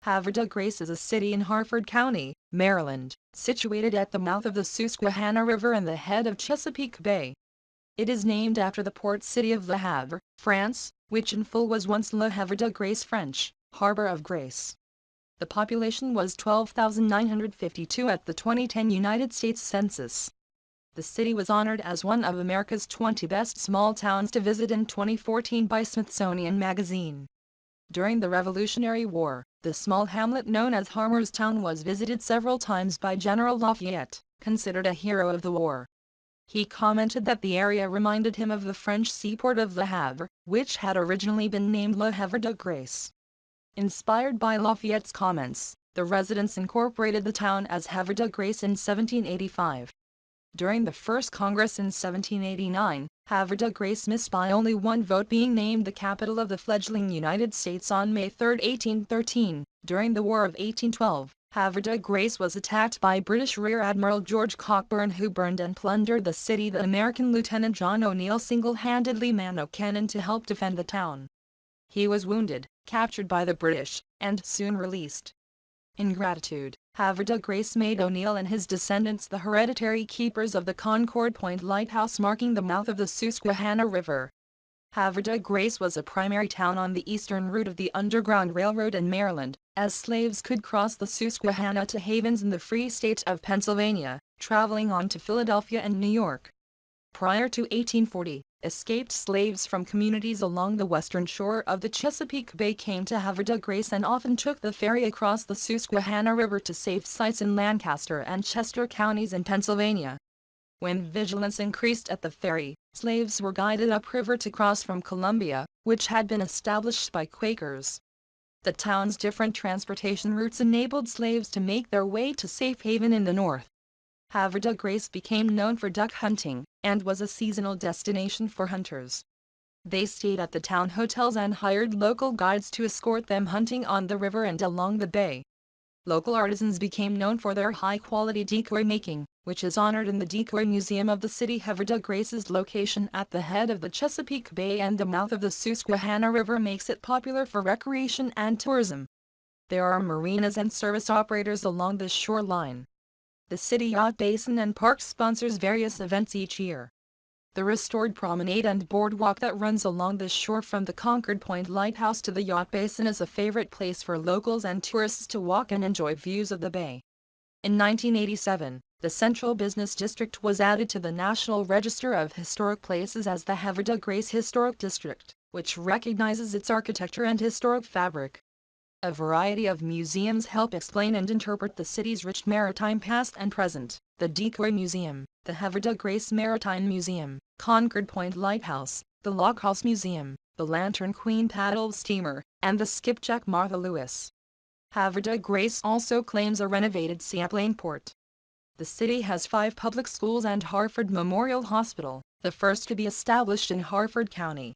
Havre De Grace is a city in Harford County, Maryland, situated at the mouth of the Susquehanna River and the head of Chesapeake Bay. It is named after the port city of Le Havre, France, which in full was once Le Havre de Grace French, Harbor of Grace. The population was 12,952 at the 2010 United States Census. The city was honored as one of America's 20 best small towns to visit in 2014 by Smithsonian Magazine. During the Revolutionary War, the small hamlet known as Harmerstown was visited several times by General Lafayette, considered a hero of the war. He commented that the area reminded him of the French seaport of Le Havre, which had originally been named Le Havre de Grace. Inspired by Lafayette's comments, the residents incorporated the town as Havre de Grace in 1785. During the First Congress in 1789, Havre de Grace missed by only one vote, being named the capital of the fledgling United States on May 3, 1813. During the War of 1812, Havre de Grace was attacked by British Rear Admiral George Cockburn, who burned and plundered the city. The American Lieutenant John O'Neill single-handedly manned a cannon to help defend the town. He was wounded, captured by the British, and soon released. In gratitude, Havre de Grace made O'Neill and his descendants the hereditary keepers of the Concord Point lighthouse marking the mouth of the Susquehanna River. Havre de Grace was a primary town on the eastern route of the Underground Railroad in Maryland, as slaves could cross the Susquehanna to havens in the Free State of Pennsylvania, traveling on to Philadelphia and New York. Prior to 1840, escaped slaves from communities along the western shore of the Chesapeake Bay came to Havre de Grace and often took the ferry across the Susquehanna River to safe sites in Lancaster and Chester counties in Pennsylvania. When vigilance increased at the ferry, slaves were guided upriver to cross from Columbia, which had been established by Quakers. The town's different transportation routes enabled slaves to make their way to safe haven in the north. Havre de Grace became known for duck hunting, and was a seasonal destination for hunters. They stayed at the town hotels and hired local guides to escort them hunting on the river and along the bay. Local artisans became known for their high-quality decoy making, which is honored in the Decoy Museum of the city. Havre de Grace's location at the head of the Chesapeake Bay and the mouth of the Susquehanna River makes it popular for recreation and tourism. There are marinas and service operators along the shoreline. The city yacht basin and park sponsors various events each year. The restored promenade and boardwalk that runs along the shore from the Concord Point lighthouse to the yacht basin is a favorite place for locals and tourists to walk and enjoy views of the bay. In 1987, the Central Business District was added to the National Register of Historic Places as the Havre de Grace Historic District, which recognizes its architecture and historic fabric. A variety of museums help explain and interpret the city's rich maritime past and present: the Decoy Museum, the Havre de Grace Maritime Museum, Concord Point Lighthouse, the Lock House Museum, the Lantern Queen paddle steamer, and the Skipjack Martha Lewis. Havre de Grace also claims a renovated seaplane port. The city has 5 public schools and Harford Memorial Hospital, the first to be established in Harford County.